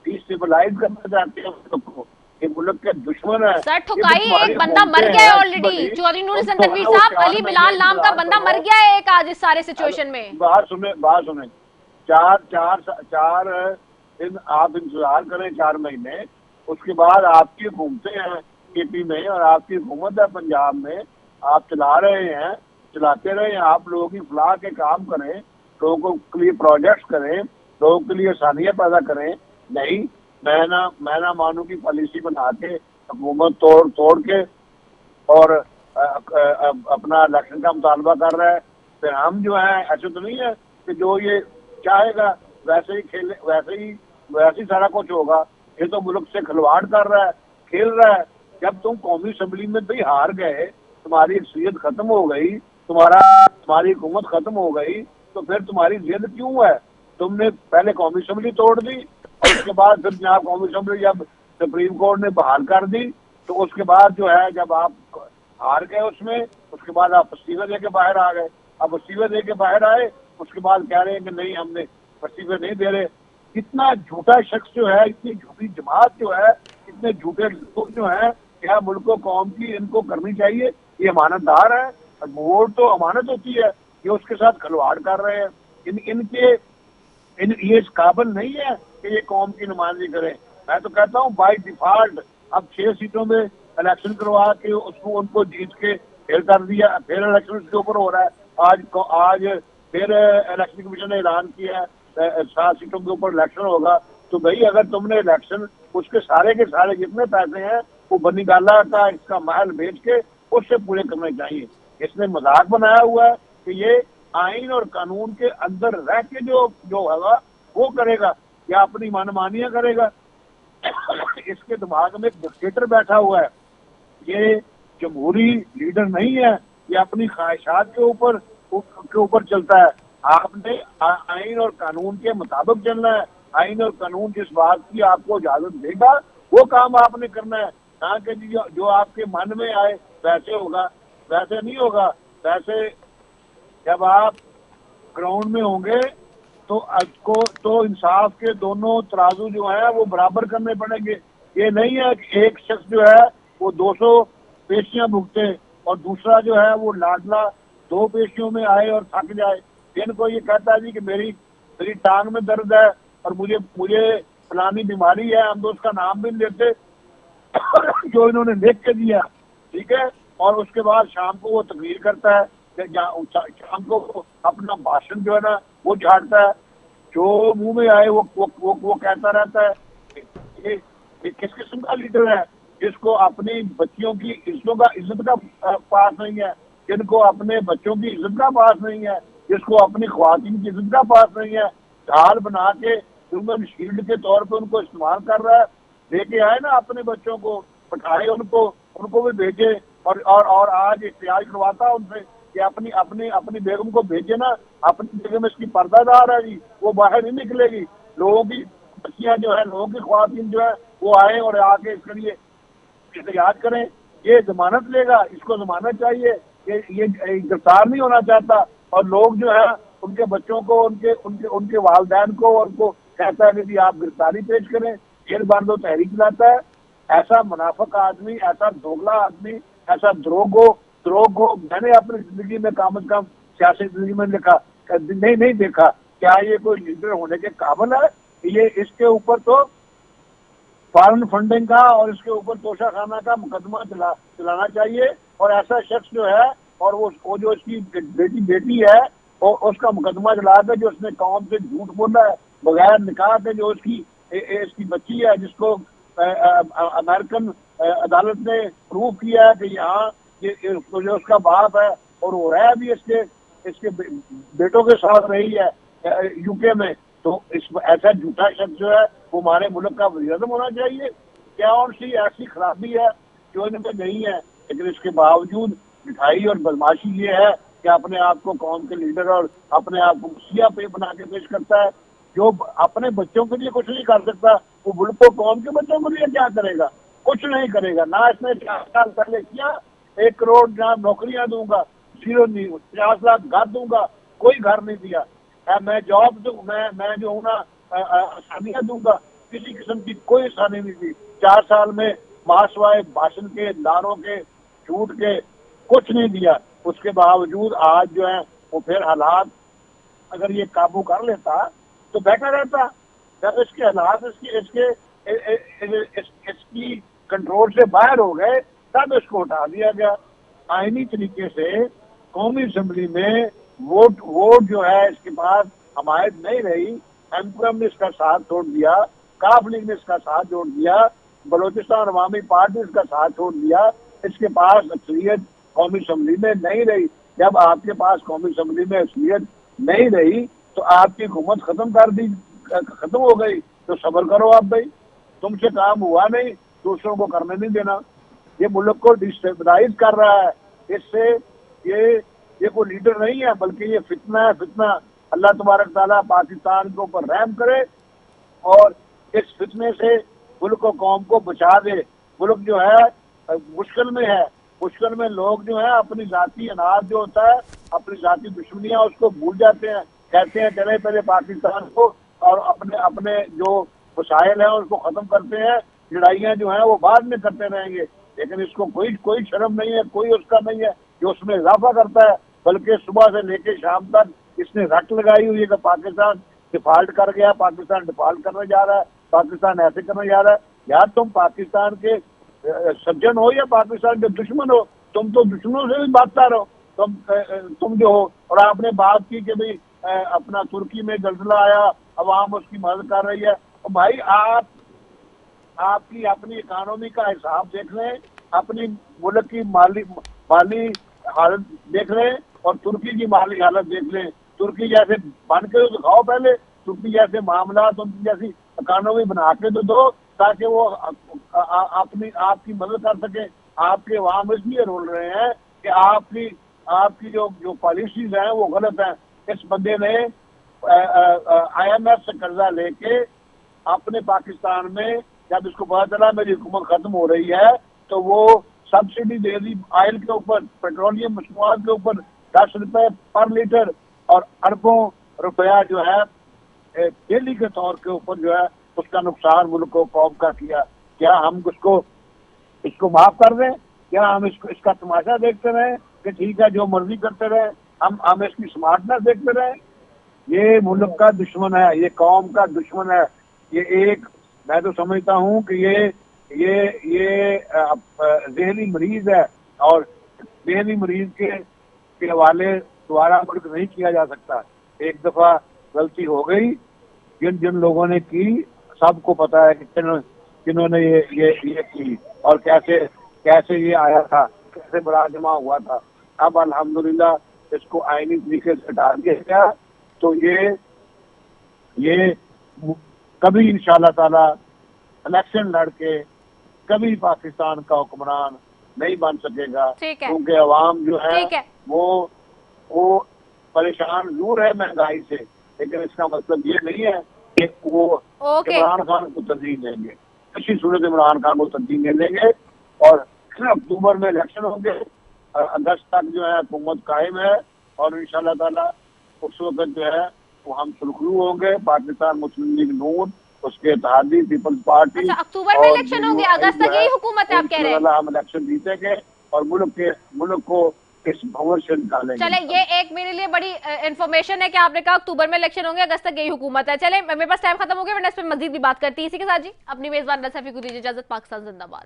डिस्टेबलाइज करना चाहते हैं मुल्क को, ये मुल्क के दुश्मन है। सर ठुकाई, एक बंदा मर गया है ऑलरेडी। चौधरी नूरुल हसन तनवीर साहब, अली बिलाल नाम का बंदा मर गया है एक आज इस सारे सिचुएशन में। बात सुने, 4 दिन आप इंतजार करें, 4 महीने, उसके बाद आपकी हुकूमतें हैं केपी में और आपकी हुकूमत है पंजाब में, आप चला रहे हैं, चलाते रहे। आप लोगों की फलाह के काम करें, लोगों के लिए प्रोजेक्ट्स करें, लोगों के लिए आसानियाँ पैदा करें। नहीं, मैं ना मानू की पॉलिसी बना के हुकूमत तोड़ के और अपना इलेक्शन का मुतालबा कर रहा है। फिर हम जो है, ऐसे तो नहीं है कि जो ये चाहेगा वैसे ही खेले, वैसे ही सारा कुछ होगा। ये तो मुल्क से खिलवाड़ कर रहा है, खेल रहा है। जब तुम कौमी असम्बली में भी हार गए, तुम्हारी अक्सरियत खत्म हो गई, तुम्हारी हुकूमत खत्म हो गई, तो फिर तुम्हारी जिद क्यों है? तुमने पहले कौमी असम्बली तोड़ दी और उसके बाद फिर जब कौमी असम्बली जब सुप्रीम कोर्ट ने बहाल कर दी, तो उसके बाद जो है जब आप हार गए उसमें, उसके बाद आप इस्तीफे दे के बाहर आ गए। अब इस्तीफे दे के बाहर आए, उसके बाद कह रहे हैं कि नहीं हमने इस्तीफे नहीं दे रहे। इतना झूठा शख्स जो है, इतनी झूठी जमात जो है, इतने झूठे लोग जो है, क्या मुल्क को कौम की इनको करनी चाहिए? ये अमानतदार है, वोट तो अमानत होती है, ये उसके साथ खिलवाड़ कर रहे हैं। ये इस काबिल नहीं है कि ये कौम की नुमाइंदगी करें। मैं तो कहता हूँ बाई डिफॉल्ट अब 6 सीटों में इलेक्शन करवा के उनको जीत के फिर कर दिया, फिर इलेक्शन उसके ऊपर हो रहा है। आज फिर इलेक्शन कमीशन ने ऐलान किया है 7 सीटों के ऊपर इलेक्शन होगा। तो भाई अगर तुमने इलेक्शन उसके सारे के सारे जितने पैसे हैं वो बनी गाला का इसका महल बेच के उससे पूरे करने चाहिए। इसने मजाक बनाया हुआ है कि ये आइन और कानून के अंदर रह के जो होगा वो करेगा या अपनी मनमानियां करेगा। इसके दिमाग में एक डिक्टेटर बैठा हुआ है, ये जमहूरी लीडर नहीं है, ये अपनी ख्वाहिशात के ऊपर चलता है। आपने आइन और कानून के मुताबिक चलना है। आइन और कानून जिस बात की आपको इजाजत देगा वो काम आपने करना है, ना कि जो आपके मन में आए वैसे होगा। वैसे नहीं होगा। वैसे जब आप ग्राउंड में होंगे तो आपको तो इंसाफ के दोनों तराजू जो है वो बराबर करने पड़ेंगे। ये नहीं है कि एक शख्स जो है वो 200 पेशियां भुगते और दूसरा जो है वो लाडला 2 पेशियों में आए और थक जाए। इनको ये कहता है जी कि मेरी मेरी टांग में दर्द है और मुझे मुझे फलानी बीमारी है, हम तो उसका नाम भी नहीं लेते जो इन्होंने लिख के दिया, ठीक है। और उसके बाद शाम को वो तकरीर करता है, शाम को अपना भाषण जो है ना वो झाड़ता है, जो मुंह में आए वो कहता रहता है। ये किस किस्म का लीडर है जिसको अपनी बच्चियों की इज्जत का पास नहीं है, जिनको अपने बच्चों की इज्जत का पास नहीं है, जिसको अपनी ख्वातीन की इज्जत का पास नहीं है, ढाल बना के ह्यूमन शील्ड के तौर पे उनको इस्तेमाल कर रहा है। लेके आए ना अपने बच्चों को, पठाए उनको भी भेजे और आज इख्तियार करवाता उनसे कि अपनी अपनी अपनी बेगम को भेजे ना, अपनी बेगम इसकी पर्दादार है जी, वो बाहर नहीं निकलेगी। लोगों की बच्चियां जो है, लोगों की ख्वातीन जो है वो आए और आके इसके लिए एहतियात करें। ये जमानत लेगा, इसको जमानत चाहिए, ये गिरफ्तार नहीं होना चाहता। और लोग जो है उनके बच्चों को, उनके वालिदैन को उनको कहता है कि जी आप गिरफ्तारी पेश करें, जेल बार दो, तहरीक लाता है। ऐसा मुनाफिक आदमी, ऐसा दोगला आदमी, ऐसा द्रोह को मैंने अपनी जिंदगी में कम से कम सियासी जिंदगी में नहीं देखा। क्या ये कोई लीडर होने के काबिल है? ये इसके ऊपर तो फॉरेन फंडिंग का और इसके ऊपर तोशाखाना का मुकदमा चलाना चाहिए। और ऐसा शख्स जो है और वो जो इसकी बेटी है और उसका मुकदमा चला के जो उसने कौम से झूठ बोला है बगैर निकाह के, जो इसकी बच्ची है जिसको अमेरिकन अदालत ने प्रूव किया है कि यहाँ जो उसका बाप है और वो रहा भी इसके बेटों के साथ रही है यूके में, तो ऐसा झूठा शख्स जो है वो हमारे मुल्क का वज़ीर-ए-आज़म होना चाहिए। क्या और सी ऐसी खराबी है जो इनमें नहीं है, लेकिन इसके बावजूद मिठाई और बदमाशी ये है कि अपने आप को कौम के लीडर और अपने आप को मुखिया पे बना के पेश करता है। जो अपने बच्चों के लिए कुछ नहीं कर सकता, वो मुल्क को कौम के बच्चों के लिए क्या करेगा? कुछ नहीं करेगा। ना इसने 4 साल पहले किया, 1 करोड़ जहाँ नौकरियां दूंगा, 0 नहीं, 50 लाख घर दूंगा, कोई घर नहीं दिया। मैं जॉब दूं, मैं जो हूँ ना आसानियां दूंगा, किसी किस्म की कोई आसानी नहीं दी। 4 साल में मासवाए भाषण के, नारों के, झूठ के कुछ नहीं दिया। उसके बावजूद आज जो है वो फिर हालात अगर ये काबू कर लेता तो बेहतर रहता। जब इसके हालात इसकी कंट्रोल से बाहर हो गए तब इसको हटा दिया गया। आईनी तरीके से कौमी असम्बली में वोट जो है इसके पास हमायत नहीं रही। एमक्यूएम ने इसका साथ छोड़ दिया, काफ लीग ने इसका साथ छोड़ दिया, बलोचिस्तान अवामी पार्टी ने इसका साथ छोड़ दिया। इसके पास अक्सरियत कौमी असम्बली में नहीं रही। जब आपके पास कौमी असम्बली में अक्सरियत नहीं रही तो आपकी हुकूमत खत्म हो गई। तो सब्र करो आप भाई, तुमसे काम हुआ नहीं, दूसरों को करने नहीं देना। ये मुल्क को डिस्टेबलाइज कर रहा है। इससे ये कोई लीडर नहीं है, बल्कि ये फितना है, फितना। अल्लाह तबारक ताला पाकिस्तान के ऊपर रहम करे और इस फितने से मुल्क और कौम को बचा दे। मुल्क जो है मुश्किल में है, मुश्किल में लोग जो है अपनी जाती अनाज जो होता है, अपनी जाती दुश्मनियां उसको भूल जाते हैं। कहते हैं चले पहले पाकिस्तान को और अपने जो वसाइल हैं उसको खत्म करते हैं, लड़ाइयाँ जो हैं वो बाद में करते रहेंगे। लेकिन इसको कोई शर्म नहीं है, कोई उसका नहीं है जो उसमें इजाफा करता है। बल्कि सुबह से लेकर शाम तक इसने रट लगाई हुई है कि पाकिस्तान डिफॉल्ट कर गया, पाकिस्तान डिफॉल्ट करने जा रहा है, पाकिस्तान ऐसे करने जा रहा है। यार तुम पाकिस्तान के सज्जन हो या पाकिस्तान के दुश्मन हो, तुम तो दुश्मनों से भी बातता रहो। तुम जो हो, और आपने बात की कि भाई अपना तुर्की में जल्जला आया, अवाम उसकी मदद कर रही है। तो भाई आपकी अपनी इकानमी का हिसाब देख लें, अपनी मुल्क की माली हालत देख लें और तुर्की की माली हालत देख लें। तुर्की जैसे बन के तो दिखाओ पहले, तुर्की जैसे मामला, तुर्की जैसी इकानमी बना के तो दो ताकि वो आपकी मदद कर सके। आपके अवाम इसलिए रोल रहे हैं कि आपकी जो पॉलिसीज हैं वो गलत हैं। इस बंदे ने IMF से कर्जा लेके अपने पाकिस्तान में, जब इसको पता चला मेरी हुकूमत खत्म हो रही है, तो वो सब्सिडी दे दी ऑयल के ऊपर, पेट्रोलियम मसनूआत के ऊपर 10 रुपए पर लीटर, और अरबों रुपया जो है डेली के तौर के ऊपर जो है उसका नुकसान मुल्क को कौम का किया। क्या हम इसको माफ कर दें? क्या हम इसका तमाशा देखते रहे कि ठीक है जो मर्जी करते रहे? हम इसकी स्मार्टनेस देखते रहे। ये मुल्क का दुश्मन है, ये कौम का दुश्मन है। ये एक, मैं तो समझता हूँ कि ये ज़हनी मरीज है, और ज़हनी मरीज के हवाले दोबारा मुल्क नहीं किया जा सकता। एक दफा गलती हो गई, जिन लोगों ने की, सबको पता है कि किन्होंने ये की और कैसे ये आया था, कैसे बड़ा जमा हुआ था। अब अल्हम्दुलिल्लाह इसको आईनी तरीके से हटा दिया गया, तो ये कभी इंशाल्लाह ताला इलेक्शन लड़के कभी पाकिस्तान का हुक्मरान नहीं बन सकेगा, क्योंकि अवाम जो है वो परेशान जरूर है महंगाई से, लेकिन इसका मतलब ये नहीं है कि वो इमरान खान को तरजीह देंगे। किसी सूरत इमरान खान को तरजीह नहीं देंगे, और अक्टूबर में इलेक्शन होंगे, अगस्त तक जो है हुकूमत कायम है, और इंशाल्लाह ताला उस वक्त जो है वो हम सुरखरू होंगे। पाकिस्तान मुस्लिम लीग नून, उसके इत्तेहादी पीपल्स पार्टी। अच्छा, अक्टूबर में इलेक्शन होंगे, अगस्त तक यही हुकूमत है आप कह रहे हैं? हम इलेक्शन जीतेंगे और मुल्क को इस भंवर से निकालेंगे। चले, ये एक मेरे लिए बड़ी इन्फॉर्मेशन है कि आपने कहा अक्टूबर में इलेक्शन होंगे, अगस्त तक यही हुकूमत है। चले, मेरे पास टाइम खत्म हो गया, वरना इस पर मजीद भी बात करती है। इसी के साथ जी अपनी मेजबान रजा सैफी को दीजिए इजाजत। पाकिस्तान जिंदाबाद।